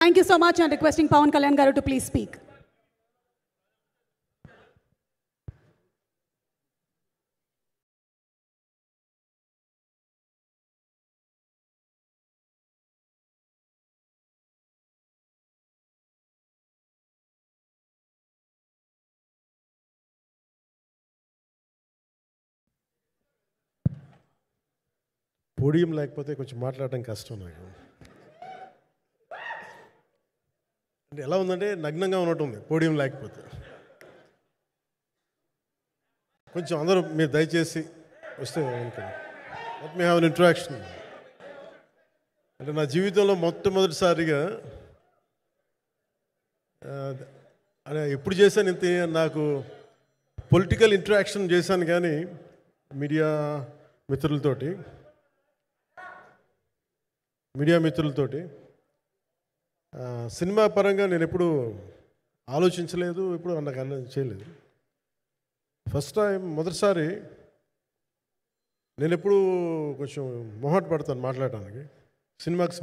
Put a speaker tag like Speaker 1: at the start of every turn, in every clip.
Speaker 1: Thank you so much, and requesting Pawan Kalyan garu to please speak.
Speaker 2: Podium లేకపోతే కొంచెం మాట్లాడడం కష్టం నాకు. అంటే ఎలా ఉందంటే నగ్నంగా ఉన్నట్టుంది పోడియం లేకపోతే. కొంచెం అందరూ మీరు దయచేసి వస్తే let me have an interaction. అంటే నా జీవితంలో మొట్టమొదటిసారిగా అదే ఎప్పుడు చేశాను ఇంత, నాకు పొలిటికల్ ఇంటరాక్షన్ చేశాను కానీ మీడియా మిత్రులతోటి సినిమా పరంగా నేను ఎప్పుడు ఆలోచించలేదు, ఎప్పుడు నాకు చేయలేదు. ఫస్ట్ టైం మొదటిసారి నేను ఎప్పుడు కొంచెం మొహాట పడతాను మాట్లాడటానికి సినిమాకి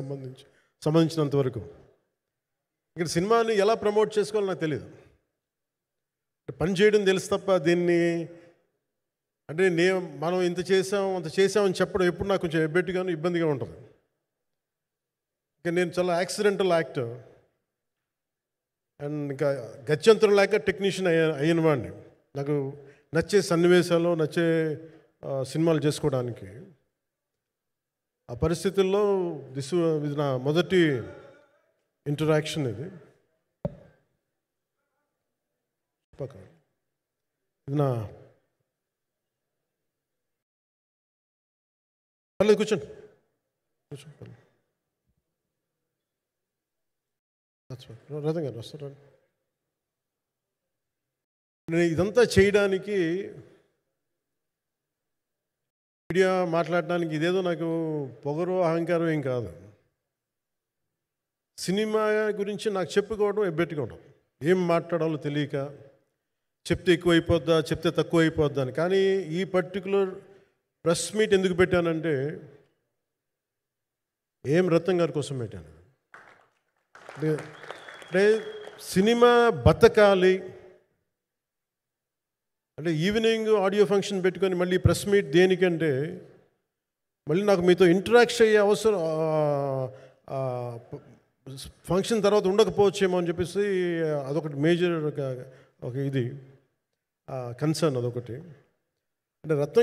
Speaker 2: సంబంధించినంత వరకు. ఇక్కడ సినిమాని ఎలా ప్రమోట్ చేసుకోవాలో నాకు తెలియదు. పని చేయడం తెలుసు తప్ప దీన్ని అంటే మనం ఇంత చేసామని చెప్పడం ఎప్పుడు నాకు కొంచెం ఎబ్బెట్టుగాను ఇబ్బందిగా ఉంటుంది. ఇంకా నేను చాలా యాక్సిడెంటల్ యాక్టర్ అండ్ ఇంకా గత్యంతరం లేక టెక్నీషియన్ అయిన వాడిని. నాకు నచ్చే సన్నివేశాలు, నచ్చే సినిమాలు చేసుకోవడానికి. ఆ పరిస్థితుల్లో ఇది నా మొదటి ఇంటరాక్షన్. ఇది నా పర్లేదు కూర్చోండి. రథం గారు వస్తారు. నేను ఇదంతా చేయడానికి, మీడియా మాట్లాడడానికి ఇదేదో నాకు పొగరు అహంకారం ఏం కాదు. సినిమా గురించి నాకు చెప్పుకోవడం ఎబ్బెట్టుగా ఉండదు. ఏం మాట్లాడాలో తెలియక చెప్తే ఎక్కువైపోద్దా, చెప్తే తక్కువ అయిపోద్దా అని. కానీ ఈ పర్టికులర్ ప్రెస్ మీట్ ఎందుకు పెట్టానంటే రత్నం గారి కోసం పెట్టాను. అంటే సినిమా బతకాలి అంటే ఈవినింగ్ ఆడియో ఫంక్షన్ పెట్టుకొని మళ్ళీ ప్రెస్ మీట్ దేనికంటే మళ్ళీ నాకు మీతో ఇంటరాక్ట్ అయ్యే అవసరం ఫంక్షన్ తర్వాత ఉండకపోవచ్చేమో అని చెప్పేసి అదొకటి మేజర్ ఒక ఇది కన్సర్న్. అదొకటి అంటే రత్నం